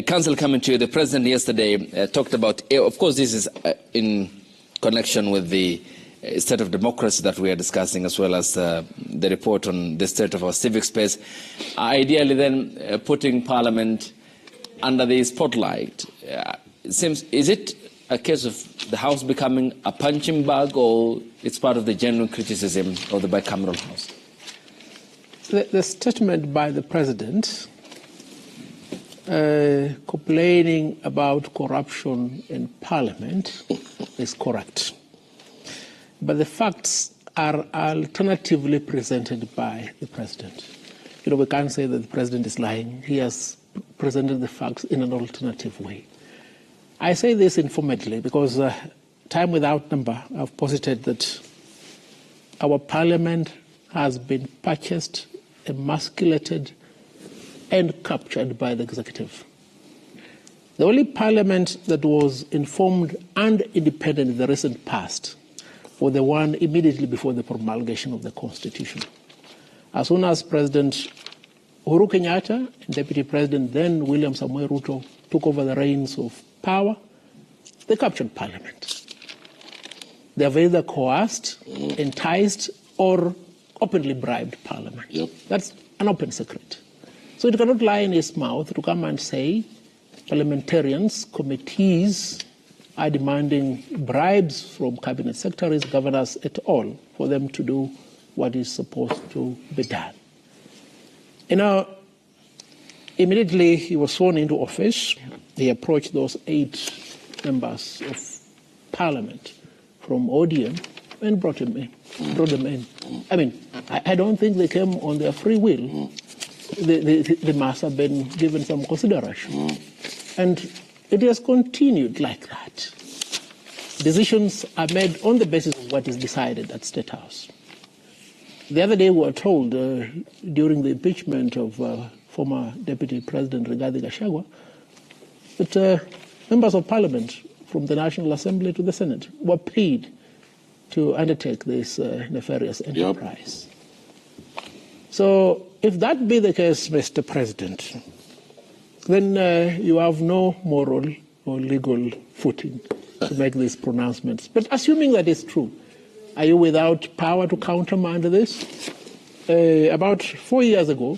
Council, coming to you, the President yesterday talked about, of course this is in connection with the state of democracy that we are discussing, as well as the report on the state of our civic space, ideally then putting Parliament under the spotlight. Is it a case of the House becoming a punching bag, or it's part of the genuine criticism of the bicameral House? The statement by the President complaining about corruption in Parliament is correct. But the facts are alternatively presented by the President. You know, we can't say that the President is lying. He has presented the facts in an alternative way. I say this informally because time without number, I've posited that our Parliament has been purchased, emasculated, and captured by the executive. The only Parliament that was informed and independent in the recent past was the one immediately before the promulgation of the Constitution. As soon as President Uhuru Kenyatta and Deputy President then William Samoei Ruto took over the reins of power, they captured Parliament. They have either coerced, enticed, or openly bribed Parliament. Yep. That's an open secret. So it cannot lie in his mouth to come and say parliamentarians, committees are demanding bribes from cabinet secretaries, governors et al. For them to do what is supposed to be done. You know, immediately he was sworn into office, he approached those 8 members of Parliament from ODM and brought them in. I mean, I don't think they came on their free will. They must have been given some consideration. And it has continued like that. Decisions are made on the basis of what is decided at State House. The other day we were told during the impeachment of former Deputy President Rigathi Gachagua that members of Parliament from the National Assembly to the Senate were paid to undertake this nefarious enterprise. Yep. So if that be the case, Mr. President, then you have no moral or legal footing to make these pronouncements. But assuming that is true, are you without power to countermand this? About 4 years ago,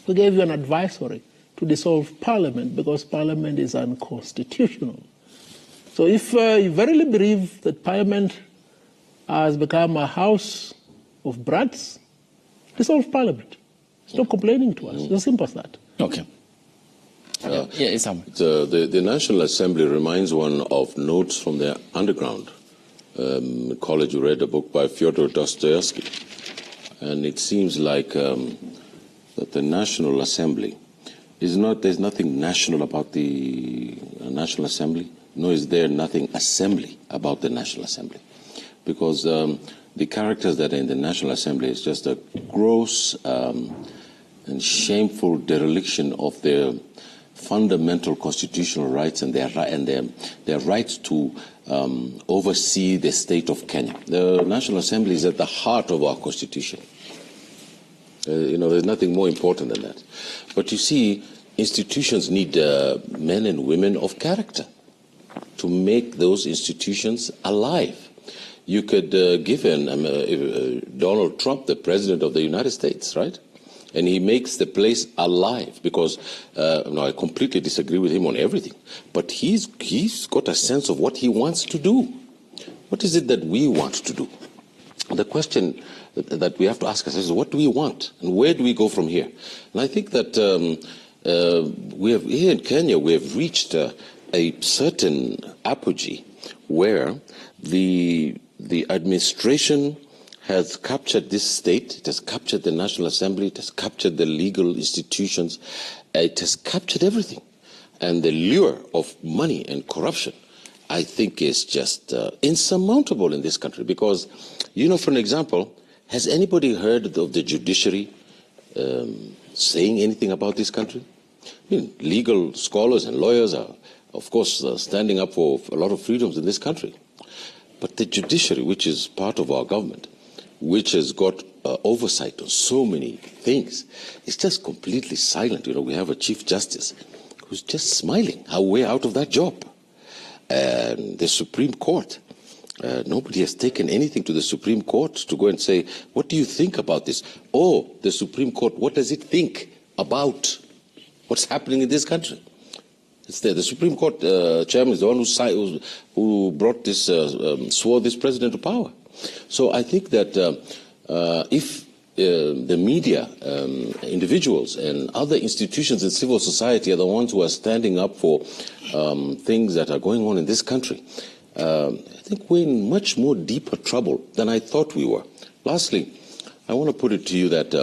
we gave you an advisory to dissolve Parliament because Parliament is unconstitutional. So if you verily believe that Parliament has become a house of brats, dissolve Parliament. Stop complaining to us. It's as simple as that. Okay. The National Assembly reminds one of notes from the underground. In college, you read a book by Fyodor Dostoevsky, and it seems like that the National Assembly is not. There's nothing national about the National Assembly, nor is there nothing assembly about the National Assembly, because the characters that are in the National Assembly is just a gross and shameful dereliction of their fundamental constitutional rights and their rights to oversee the state of Kenya. The National Assembly is at the heart of our constitution. There's nothing more important than that. But you see, institutions need men and women of character to make those institutions alive. You could give Donald Trump, the President of the United States, right? And he makes the place alive because, I completely disagree with him on everything, but he's got a sense of what he wants to do. What is it that we want to do? The question that we have to ask ourselves is, what do we want? And where do we go from here? And I think that here in Kenya, we have reached a certain apogee where the administration has captured this state, it has captured the National Assembly, it has captured the legal institutions, it has captured everything. And the lure of money and corruption, I think, is just insurmountable in this country. Because, for an example, has anybody heard of the judiciary saying anything about this country? Legal scholars and lawyers are, of course, standing up for a lot of freedoms in this country. But the judiciary, which is part of our government, which has got oversight on so many things, is just completely silent. We have a Chief Justice who's just smiling her way out of that job. And the Supreme Court, nobody has taken anything to the Supreme Court to go and say, what do you think about this? Oh, the Supreme Court, what does it think about what's happening in this country? It's there. The Supreme Court chairman is the one who brought this, swore this president to power. So I think that if the media, individuals and other institutions in civil society are the ones who are standing up for things that are going on in this country, I think we're in much more deeper trouble than I thought we were. Lastly, I want to put it to you that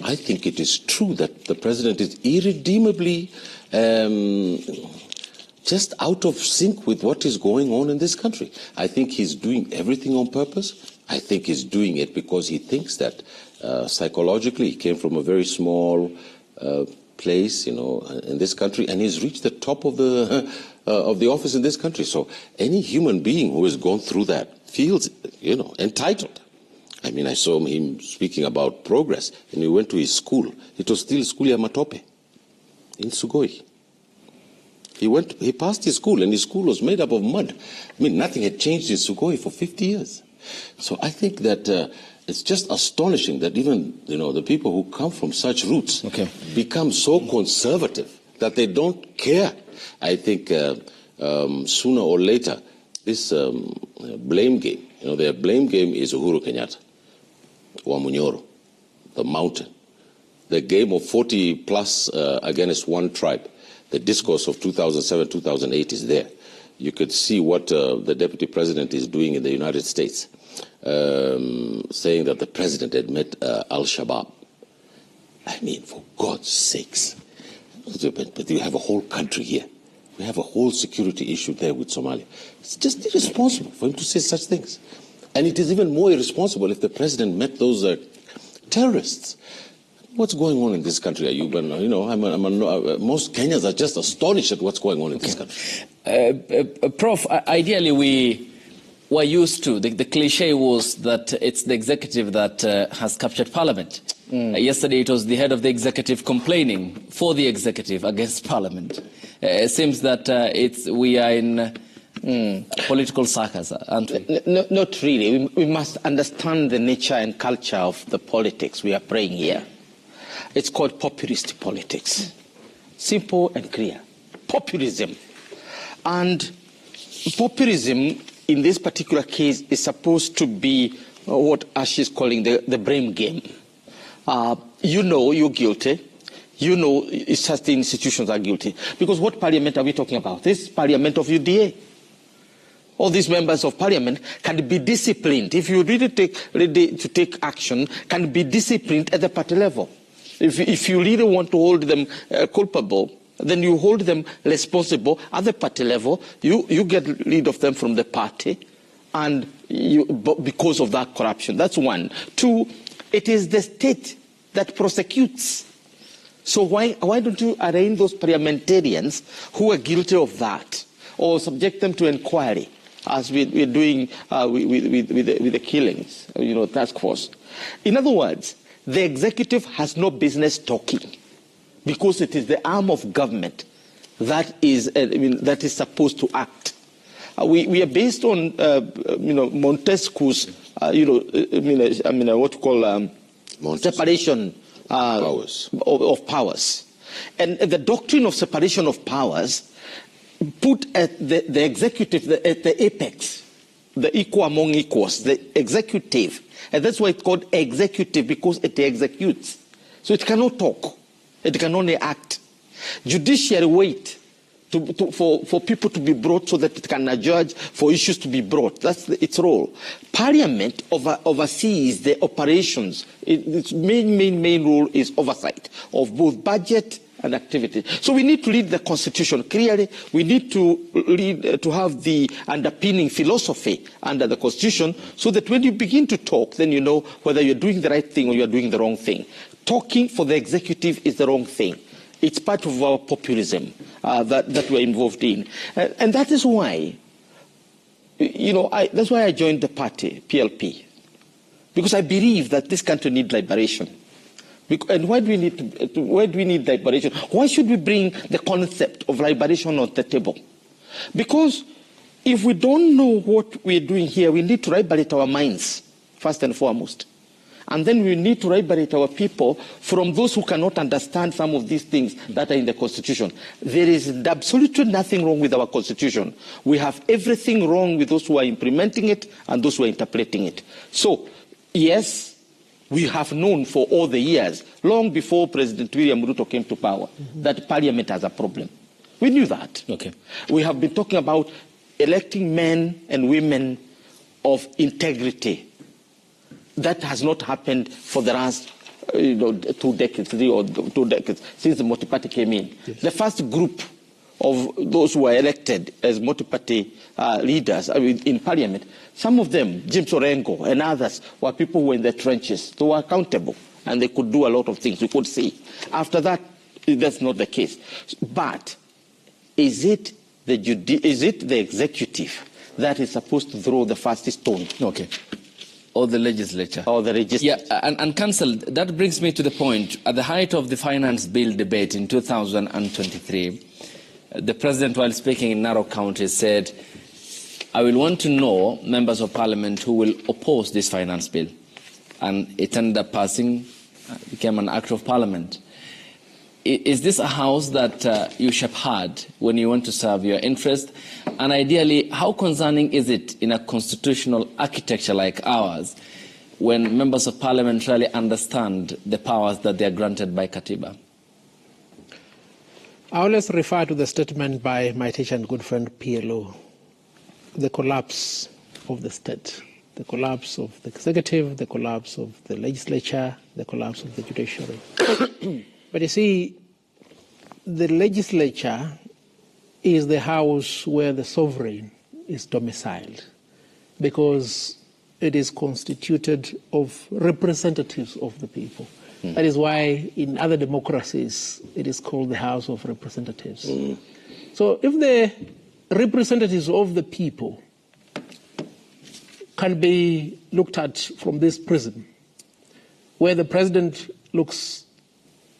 I think it is true that the president is irredeemably just out of sync with what is going on in this country. I think he's doing everything on purpose. I think he's doing it because he thinks that psychologically he came from a very small place, in this country, and he's reached the top of the office in this country. So any human being who has gone through that feels, entitled. I mean, I saw him speaking about progress, and he went to his school. It was still School ya Matope in Sugoi. He passed his school, and his school was made up of mud. I mean, nothing had changed in Sugoi for 50 years. So I think that it's just astonishing that even, the people who come from such roots become so conservative that they don't care. I think sooner or later, this blame game, their blame game is Uhuru Kenyatta, Wamunyoro, the mountain, the game of 40 plus against one tribe. The discourse of 2007, 2008 is there. You could see what the deputy president is doing in the United States, saying that the president had met Al-Shabaab. I mean, for God's sakes. But you have a whole country here. We have a whole security issue there with Somalia. It's just irresponsible for him to say such things. And it is even more irresponsible if the president met those terrorists. What's going on in this country, Ayub? Most Kenyans are just astonished at what's going on in this country. Prof, ideally we were used to, the cliche was that it's the executive that has captured parliament. Yesterday it was the head of the executive complaining for the executive against parliament. It seems that we are in political circus, aren't we? No, not really. We must understand the nature and culture of the politics we are playing here. It's called populist politics. Simple and clear. Populism. And populism, in this particular case, is supposed to be what Ash is calling the blame game. You're guilty. Such the institutions are guilty. Because what parliament are we talking about? This parliament of UDA. All these members of parliament can be disciplined. If you really ready to take action, can be disciplined at the party level. If you really want to hold them culpable, then you hold them responsible at the party level. You get rid of them from the party, and because of that corruption. That's one. Two, it is the state that prosecutes. So why don't you arraign those parliamentarians who are guilty of that, or subject them to inquiry, as we're doing with the killings, task force? In other words, the executive has no business talking, because it is the arm of government that is supposed to act. We are based on Montesquieu's what you call separation of powers, and the doctrine of separation of powers put at the executive at the apex, the equal among equals, the executive. And that's why it's called executive, because it executes. So it cannot talk. It can only act. Judiciary wait for people to be brought so that it can adjudge for issues to be brought. That's its role. Parliament oversees the operations. Its main role is oversight of both budget and activity. So we need to read the Constitution clearly. We need to have the underpinning philosophy under the Constitution, so that when you begin to talk, then you know whether you're doing the right thing or you're doing the wrong thing. Talking for the executive is the wrong thing. It's part of our populism that we're involved in. And that is why, that's why I joined the party, PLP. Because I believe that this country needs liberation And why do we need liberation? Why should we bring the concept of liberation on the table? Because if we don't know what we're doing here, we need to liberate our minds, first and foremost. And then we need to liberate our people from those who cannot understand some of these things that are in the Constitution. There is absolutely nothing wrong with our Constitution. We have everything wrong with those who are implementing it and those who are interpreting it. So, yes, we have known for all the years, long before President William Ruto came to power, that Parliament has a problem. We knew that. Okay. We have been talking about electing men and women of integrity. That has not happened for the last 2 decades, 3 or 2 decades, since the multi-party came in. Yes. The first group of those who were elected as multi-party leaders in Parliament, some of them, James Orengo and others, were people who were in the trenches. They were accountable and they could do a lot of things. We could see. After that, that's not the case. But is it the executive that is supposed to throw the first stone? Okay. Or the legislature. Or the legislature. Yeah, and Council, that brings me to the point. At the height of the finance bill debate in 2023, the President, while speaking in Narok County, said, I will want to know members of Parliament who will oppose this finance bill. And it ended up passing, became an act of Parliament. Is this a house that you shall hard when you want to serve your interest? And ideally, how concerning is it in a constitutional architecture like ours when members of Parliament really understand the powers that they are granted by Katiba? I always refer to the statement by my teacher and good friend PLO, the collapse of the state, the collapse of the executive, the collapse of the legislature, the collapse of the judiciary. But you see, the legislature is the house where the sovereign is domiciled because it is constituted of representatives of the people. That is why in other democracies it is called the House of Representatives. So if the representatives of the people can be looked at from this prism, where the president looks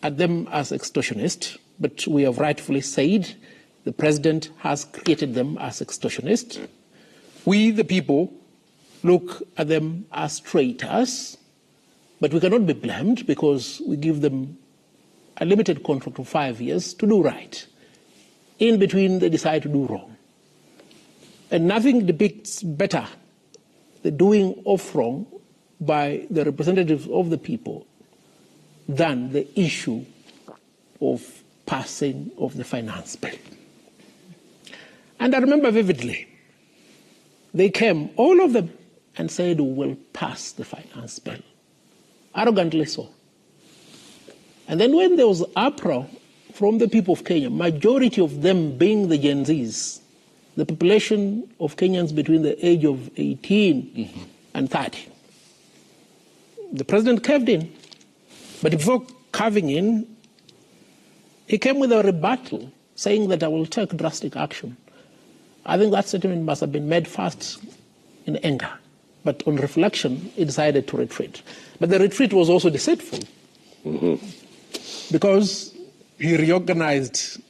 at them as extortionists, but we have rightfully said the president has created them as extortionists. We, the people, look at them as traitors, but we cannot be blamed because we give them a limited contract of 5 years to do right. In between, they decide to do wrong. And nothing depicts better the doing of wrong by the representatives of the people than the issue of passing of the finance bill. And I remember vividly, they came, all of them, and said, we will pass the finance bill. Arrogantly so. And then when there was uproar from the people of Kenya, majority of them being the Gen Zs, the population of Kenyans between the age of 18 and 30, the president caved in. But before caving in, he came with a rebuttal saying that I will take drastic action. I think that statement must have been made first in anger. But on reflection, he decided to retreat. But the retreat was also deceitful because he reorganized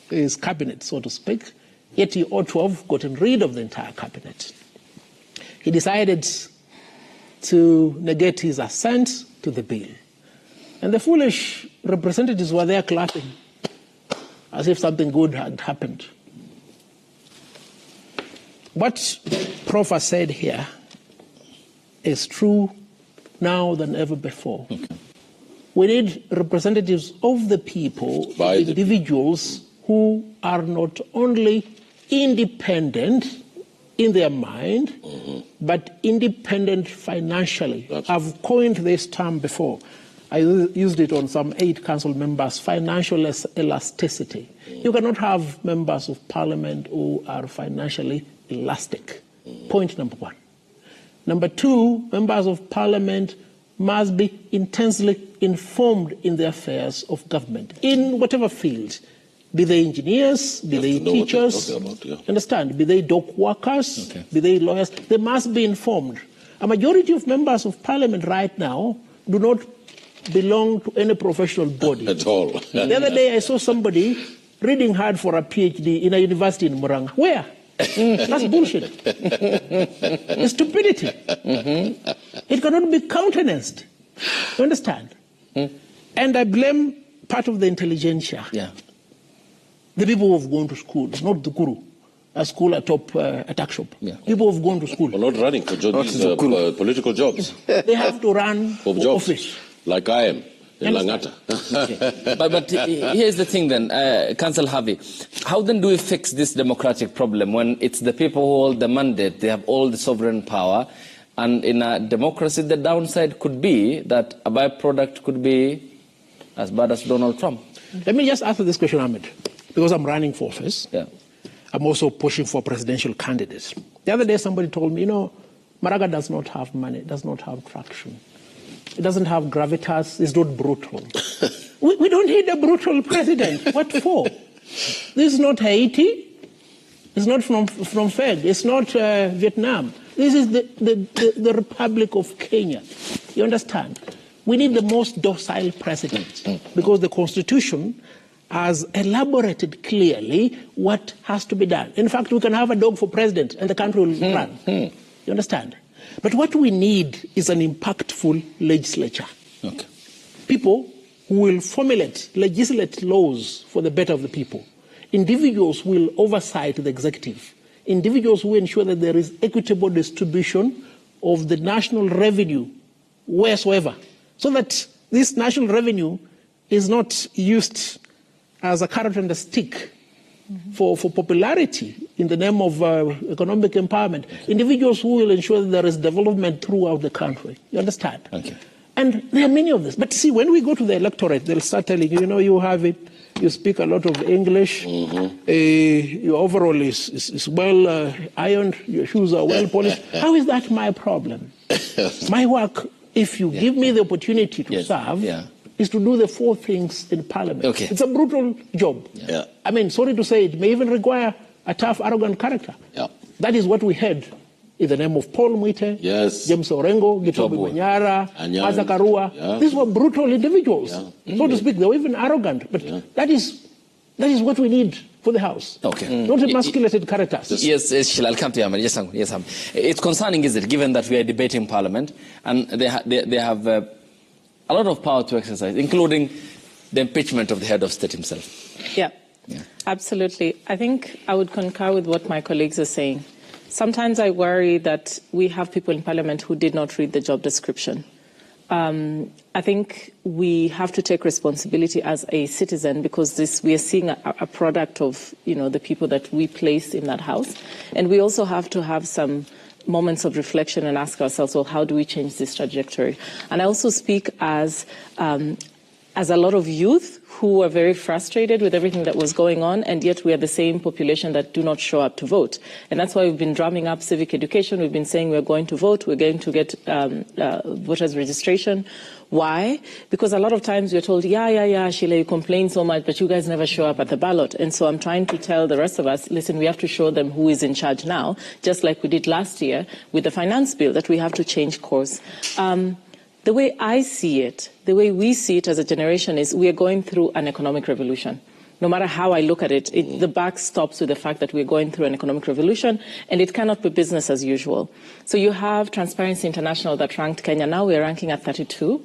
his cabinet, so to speak, yet he ought to have gotten rid of the entire cabinet. He decided to negate his assent to the bill. And the foolish representatives were there clapping as if something good had happened. What Prof has said here is true now than ever before. We need representatives of the people, individuals who are not only independent in their mind, but independent financially. I've coined this term before. I used it on some 8 council members, financial elasticity. You cannot have members of parliament who are financially elastic. Point number 1. Number 2, members of parliament must be intensely informed in the affairs of government, in whatever field. Be they engineers, be they teachers, understand, be they dock workers, be they lawyers, they must be informed. A majority of members of parliament right now do not belong to any professional body. At all. The other day I saw somebody reading hard for a PhD in a university in Murang'a. Where? That's bullshit. It's stupidity. It cannot be countenanced. You understand? And I blame part of the intelligentsia. Yeah. The people who have gone to school, not the guru. A school atop a tuck shop. Yeah. People who have gone to school. We're not running for these political jobs. They have to run For for jobs. office. Like I am in Understand? Langata. But here's the thing then, Councillor Harvey. How then do we fix this democratic problem when it's the people who hold the mandate, they have all the sovereign power, and in a democracy the downside could be that a byproduct could be as bad as Donald Trump? Let me just answer this question, Ahmed, because I'm running for office. Yeah. I'm also pushing for presidential candidates. The other day somebody told me, Maraga does not have money, does not have traction. It doesn't have gravitas, it's not brutal. we don't need a brutal president. What for? This is not Haiti. It's not from FEG. It's not Vietnam. This is the Republic of Kenya. You understand? We need the most docile president because the Constitution has elaborated clearly what has to be done. In fact, we can have a dog for president and the country will run. You understand? But what we need is an impactful legislature. Okay. People who will formulate, legislate laws for the better of the people. Individuals who will oversight the executive. Individuals who ensure that there is equitable distribution of the national revenue wheresoever. So that this national revenue is not used as a carrot and a stick for popularity in the name of economic empowerment. Individuals who will ensure that there is development throughout the country. You understand? Okay. And there are many of this. But see, when we go to the electorate, they'll start telling you, you have it, you speak a lot of English, your overall is well ironed, your shoes are well polished. How is that my problem? My work, if you give me the opportunity to serve, is to do the 4 things in Parliament. Okay. It's a brutal job. Yeah. I mean, sorry to say, it may even require a tough, arrogant character. Yeah. That is what we had in the name of Paul Mwite, James Orengo, Gitobi Wanyara, Martha Karua. Yeah. These were brutal individuals. Yeah. So to speak, they were even arrogant. But that is what we need for the House. Okay. Not emasculated characters. Yes, Sheila, I'll come to you, Ahmed. Yes, Ahmed. It's concerning, is it, given that we are debating Parliament, and they have a lot of power to exercise, including the impeachment of the head of state himself. Yeah, absolutely. I think I would concur with what my colleagues are saying. Sometimes I worry that we have people in Parliament who did not read the job description. I think we have to take responsibility as a citizen because we are seeing a product of the people that we placed in that House. And we also have to have some moments of reflection and ask ourselves, well, how do we change this trajectory? And I also speak as a lot of youth who are very frustrated with everything that was going on, and yet we are the same population that do not show up to vote. And that's why we've been drumming up civic education. We've been saying we're going to vote, we're going to get voters registration. Why? Because a lot of times we're told, Sheila, you complain so much, but you guys never show up at the ballot. And so I'm trying to tell the rest of us, listen, we have to show them who is in charge now, just like we did last year with the finance bill, that we have to change course. The way I see it, the way we see it as a generation is we are going through an economic revolution. No matter how I look at it, the buck stops with the fact that we're going through an economic revolution, and it cannot be business as usual. So you have Transparency International that ranked Kenya. Now we're ranking at 32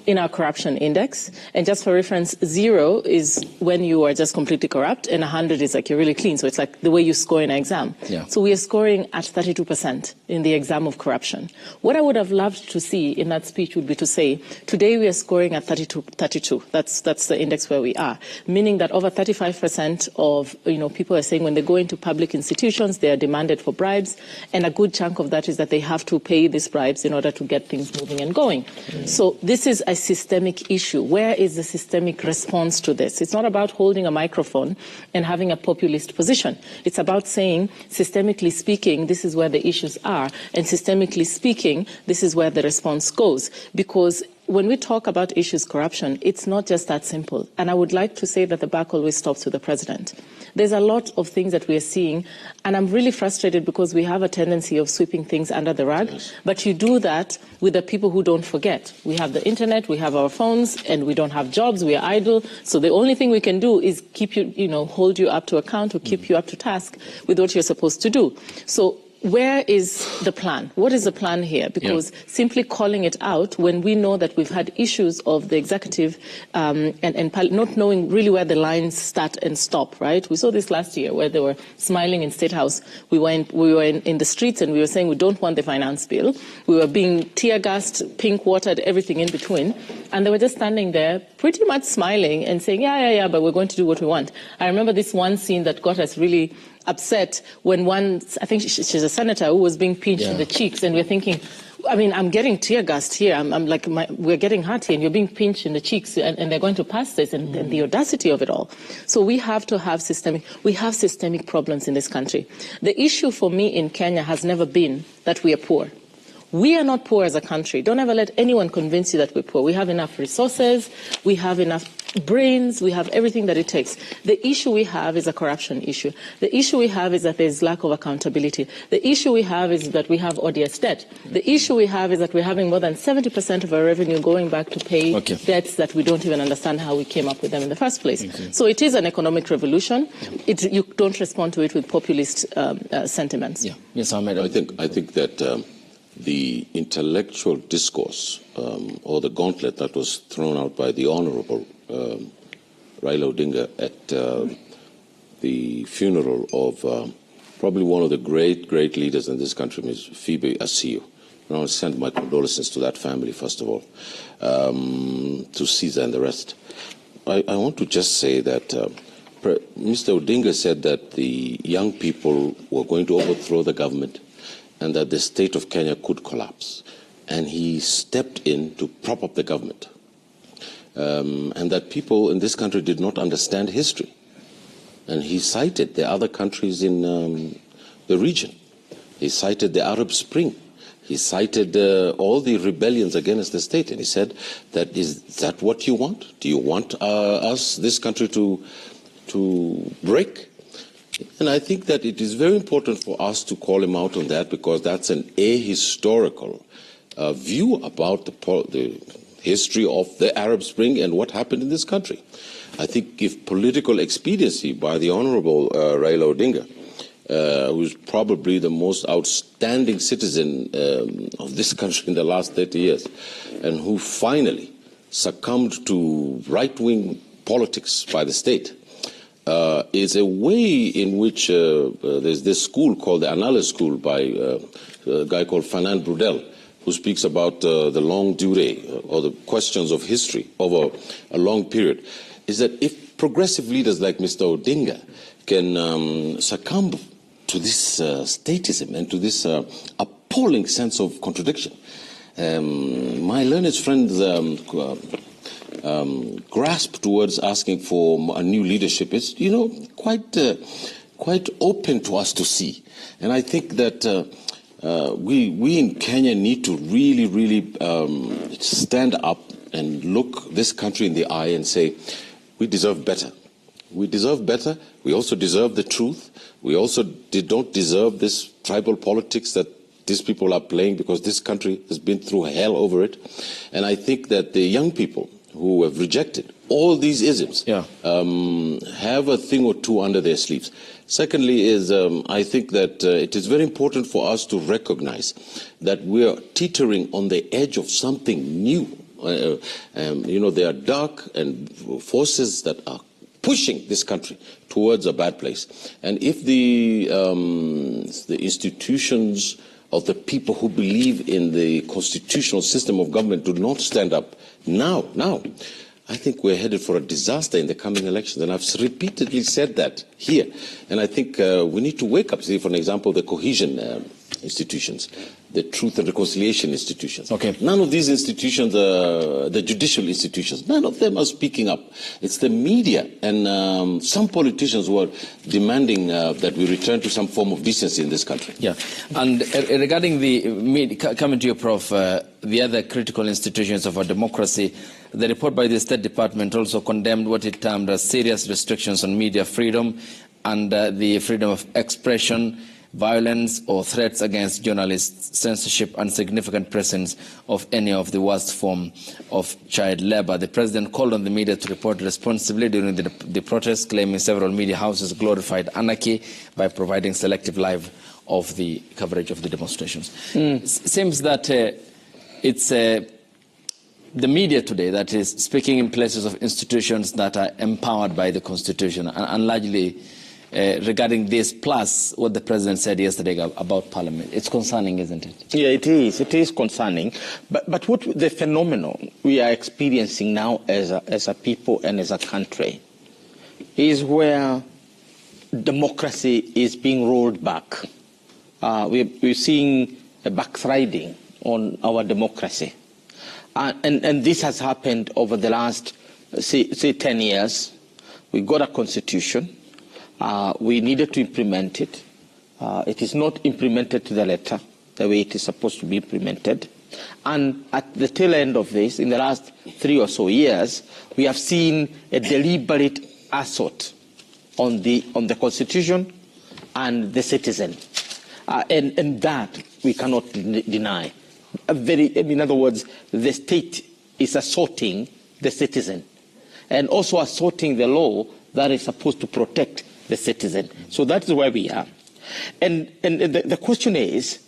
in our corruption index. And just for reference, 0 is when you are just completely corrupt, and 100 is like you're really clean. So it's like the way you score in an exam. Yeah. So we are scoring at 32% in the exam of corruption. What I would have loved to see in that speech would be to say, today we are scoring at 32. That's the index where we are, meaning that over 35% of people are saying when they go into public institutions, they are demanded for bribes, and a good chunk of that is that they have to pay these bribes in order to get things moving and going. So this is a systemic issue. Where is the systemic response to this? It's not about holding a microphone and having a populist position. It's about saying, systemically speaking, this is where the issues are, and systemically speaking, this is where the response goes. Because when we talk about issues corruption, it's not just that simple. And I would like to say that the buck always stops with the president. There's a lot of things that we are seeing, and I'm really frustrated because we have a tendency of sweeping things under the rug, but you do that with the people who don't forget. We have the internet, we have our phones, and we don't have jobs, we are idle, so the only thing we can do is keep you, hold you up to account or keep you up to task with what you're supposed to do. So where is the plan? What is the plan here? Because simply calling it out when we know that we've had issues of the executive and not knowing really where the lines start and stop, right? We saw this last year where they were smiling in State House. We were in the streets and we were saying we don't want the finance bill. We were being tear-gassed, pink-watered, everything in between. And they were just standing there pretty much smiling and saying, yeah, but we're going to do what we want. I remember this one scene that got us really upset when I think she's a senator who was being pinched in the cheeks, and we're thinking, I'm getting tear gassed here. I'm like, we're getting hurt here, and you're being pinched in the cheeks, and they're going to pass this, and the audacity of it all. So we have to have systemic problems in this country. The issue for me in Kenya has never been that we are poor. We are not poor as a country. Don't ever let anyone convince you that we're poor. We have enough resources, we have enough brains, we have everything that it takes. The issue we have is a corruption issue. The issue we have is that there's lack of accountability. The issue we have is that we have odious debt. The issue we have is that we're having more than 70% of our revenue going back to pay debts that we don't even understand how we came up with them in the first place. So it is an economic revolution. You don't respond to it with populist sentiments. Yes, Ahmed. I think that the intellectual discourse or the gauntlet that was thrown out by the Honorable Raila Odinga at the funeral of probably one of the great leaders in this country, Ms. Phoebe Asiu. I want to send my condolences to that family, first of all, to Caesar and the rest. I want to just say that Mr. Odinga said that the young people were going to overthrow the government and that the state of Kenya could collapse. And he stepped in to prop up the government. And that people in this country did not understand history. And he cited the other countries in the region. He cited the Arab Spring. He cited all the rebellions against the state. And he said, is that what you want? Do you want this country to break? And I think that it is very important for us to call him out on that, because that's an ahistorical view about the history of the Arab Spring and what happened in this country. I think if political expediency by the Honorable Raila Odinga, who's probably the most outstanding citizen of this country in the last 30 years, and who finally succumbed to right-wing politics by the state, is a way in which there's this school called the Analysis School by a guy called Fernand Braudel, who speaks about the longue durée, or the questions of history over a long period, is that if progressive leaders like Mr. Odinga can succumb to this statism and to this appalling sense of contradiction, my learned friend's grasp towards asking for a new leadership is, quite open to us to see. And I think that we in Kenya need to really stand up and look this country in the eye and say, we deserve better. We deserve better. We also deserve the truth. We also don't deserve this tribal politics that these people are playing, because this country has been through hell over it. And I think that the young people who have rejected all these isms have a thing or two under their sleeves. Secondly is I think that it is very important for us to recognize that we are teetering on the edge of something new. There are dark and forces that are pushing this country towards a bad place. And if the institutions of the people who believe in the constitutional system of government do not stand up now, I think we're headed for a disaster in the coming elections. And I've repeatedly said that here. And I think we need to wake up. See, for example, the cohesion institutions, the truth and reconciliation institutions. Okay. None of these institutions, the judicial institutions, none of them are speaking up. It's the media and some politicians who are demanding that we return to some form of decency in this country. Yeah. And regarding coming to you, Prof, the other critical institutions of our democracy, the report by the State Department also condemned what it termed as serious restrictions on media freedom, under the freedom of expression, violence or threats against journalists, censorship, and significant presence of any of the worst form of child labor. The president called on the media to report responsibly during the protests, claiming several media houses glorified anarchy by providing selective live of the coverage of the demonstrations. Seems that it's the media today that is speaking in places of institutions that are empowered by the Constitution, and largely regarding this, plus what the president said yesterday about Parliament. It's concerning, isn't it? Yeah, it is. It is concerning. But what the phenomenon we are experiencing now as a people and as a country is where democracy is being rolled back. We're seeing a backsliding on our democracy. And this has happened over the last, say 10 years. We got a constitution. We needed to implement it. It is not implemented to the letter, the way it is supposed to be implemented. And at the tail end of this, in the last 3 or so years, we have seen a deliberate assault on the Constitution and the citizen. And that we cannot deny. In other words, the state is assaulting the citizen and also assaulting the law that is supposed to protect the citizen. So that is where we are. And the question is,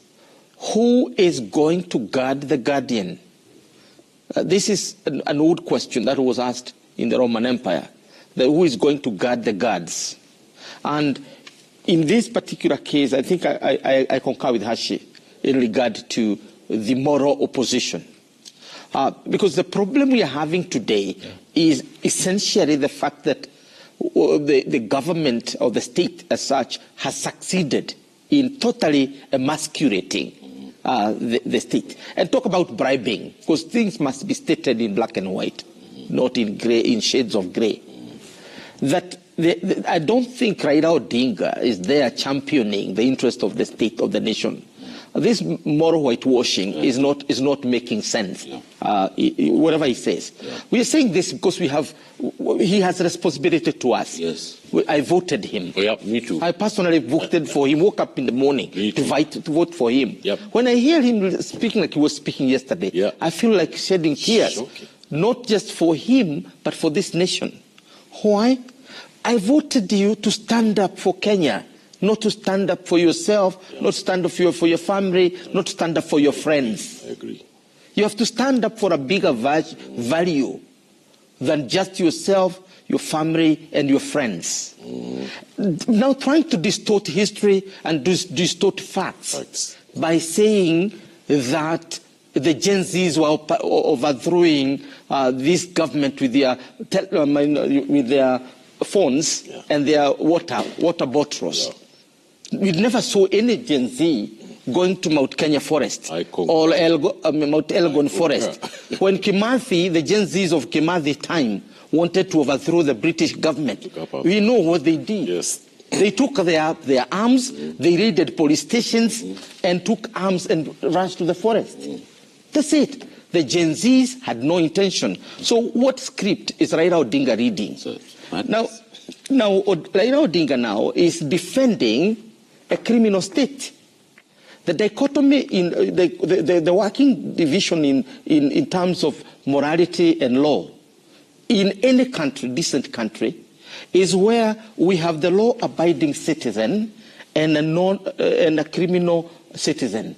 who is going to guard the guardian? This is an old question that was asked in the Roman Empire. Who is going to guard the guards? And in this particular case, I think I concur with Hashi in regard to the moral opposition. Because the problem we are having today is essentially the fact that the government or the state as such has succeeded in totally emasculating the state. And talk about bribing, because things must be stated in black and white, not in grey, in shades of grey. That I don't think Raila Odinga is there championing the interest of the state, of the nation. This moral whitewashing is not making sense. Whatever he says, we are saying this because he has responsibility to us. Yes, I voted him. Oh, yeah, me too. I personally voted for him. Woke up in the morning to vote for him. Yep. When I hear him speaking like he was speaking yesterday, I feel like shedding tears, not just for him but for this nation. Why? I voted you to stand up for Kenya. Not to stand up for yourself, not to stand up for your family, not to stand up for your friends. I agree. You have to stand up for a bigger value than just yourself, your family, and your friends. Now trying to distort history and distort facts by saying that the Gen Zs were overthrowing this government with their phones and their water bottles. We never saw any Gen Z going to Mount Kenya Forest or Mount Elgon Forest. When Kimathi, the Gen Zs of Kimathi time, wanted to overthrow the British government, we know what they did. Yes. They took their arms, they raided police stations, and took arms and rushed to the forest. That's it. The Gen Zs had no intention. So what script is Raila Odinga reading? Now Raila Odinga now is defending a criminal state. The dichotomy in the working division in terms of morality and law in any country, decent country, is where we have the law-abiding citizen and a criminal citizen.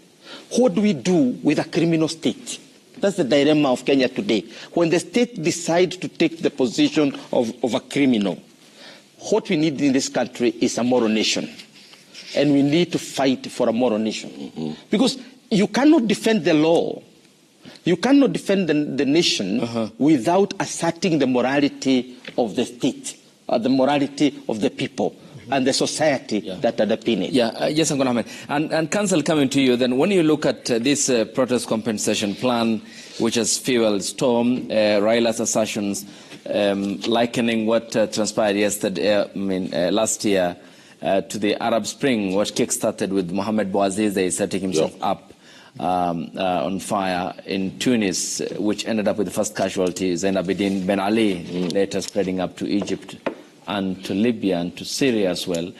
What do we do with a criminal state? That's the dilemma of Kenya today. When the state decides to take the position of a criminal, what we need in this country is a moral nation. And we need to fight for a moral nation. Because you cannot defend the law, you cannot defend the nation without asserting the morality of the state, the morality of the people, and the society that underpin it. Yes, I'm going to and Council, coming to you, then when you look at this protest compensation plan, which has fueled storm, Raila's assertions, likening what transpired yesterday, last year, to the Arab Spring, what kick-started with Mohamed Bouazizi setting himself up on fire in Tunis, which ended up with the first casualty, Zain Abidine Ben Ali, later spreading up to Egypt and to Libya and to Syria as well.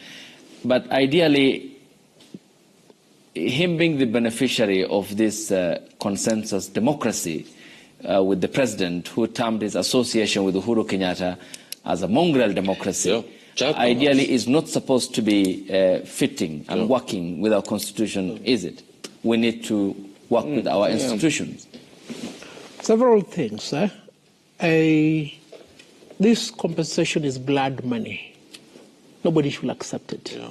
But ideally, him being the beneficiary of this consensus democracy with the president, who termed his association with Uhuru Kenyatta as a mongrel democracy, ideally is not supposed to be fitting and working with our constitution, is it? We need to work with our institutions. Several things. This compensation is blood money. Nobody should accept it. Yeah.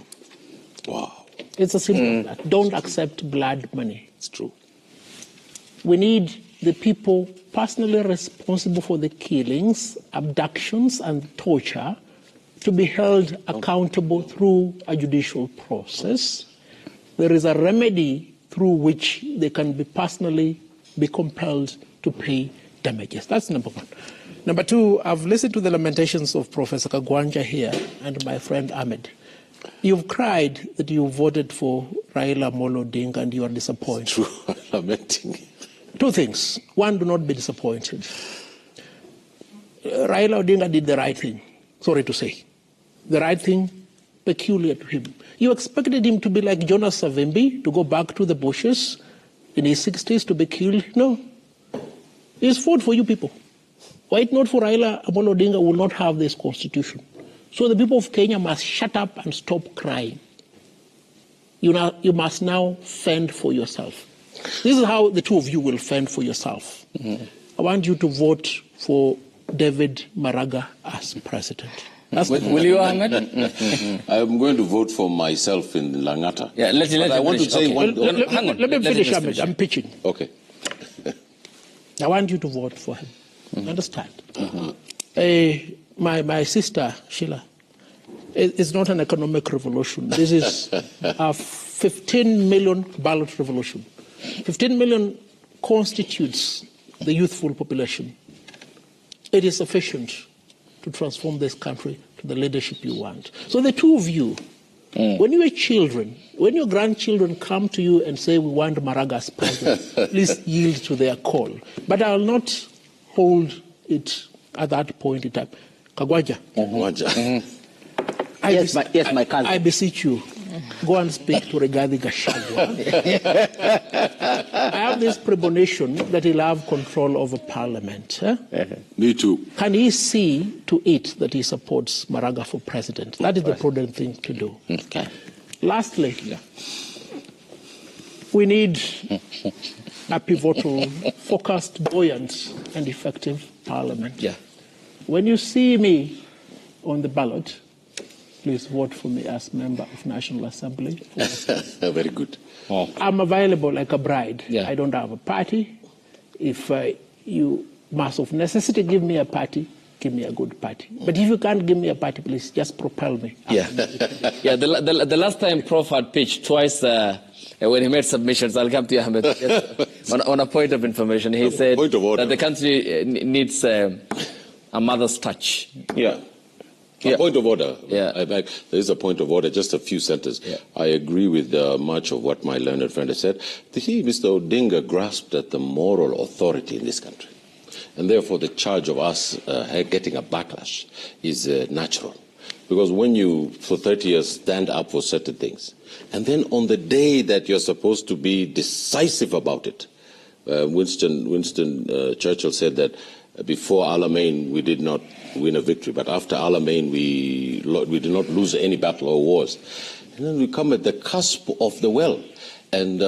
Wow. It's as simple as that. Don't accept blood money. It's true. We need the people personally responsible for the killings, abductions, and torture to be held accountable through a judicial process. There is a remedy through which they can be personally be compelled to pay damages. That's number one. Number two, I've listened to the lamentations of Professor Kagwanja here and my friend Ahmed. You've cried that you voted for Raila Amolo Odinga and you are disappointed. True. I'm lamenting. Two things. One, do not be disappointed. Raila Odinga did the right thing, sorry to say. The right thing peculiar to him. You expected him to be like Jonas Savimbi, to go back to the bushes in his 60s to be killed? No. He's fought for you people. Were it not for Raila Amolo Odinga, we will not have this constitution. So the people of Kenya must shut up and stop crying. You must now fend for yourself. This is how the two of you will fend for yourself. I want you to vote for David Maraga as president. Will you, Ahmed? I'm going to vote for myself in Langata. Yeah, I want to say one. Hang on. Let me finish, Ahmed. I'm pitching. Okay. I want you to vote for him. Understand? My sister, Sheila, it's not an economic revolution. This is a 15 million ballot revolution. 15 million constitutes the youthful population. It is sufficient to transform this country to the leadership you want. So the two of you, when you are children, when your grandchildren come to you and say, we want Maraga as president, please yield to their call. But I will not hold it at that point in time. Kagwanja. Yes, my cousin. I beseech you, go and speak to Rigathi Gachagua. I have this premonition that he'll have control over Parliament. Me too. Can he see to it that he supports Maraga for president? That is the prudent thing to do. Okay. Lastly, we need a pivotal, focused, buoyant, and effective Parliament. Yeah. When you see me on the ballot, please vote for me as member of National Assembly. Very good. I'm available like a bride. Yeah. I don't have a party. If you must of necessity give me a party, give me a good party. But if you can't give me a party, please just propel me. Yeah. The last time Prof had pitched twice when he made submissions, I'll come to you, Ahmed. Yes, on a point of information, he said that the country needs a mother's touch. Yeah. Point of order. Yeah. There is a point of order, just a few sentences. Yeah. I agree with much of what my learned friend has said. Mr. Odinga grasped at the moral authority in this country. And therefore the charge of us getting a backlash is natural. Because when you, for 30 years, stand up for certain things, and then on the day that you're supposed to be decisive about it, Winston Churchill said that before Alamein we did not win a victory, but after Alamein we did not lose any battle or wars. And then we come at the cusp of the well. And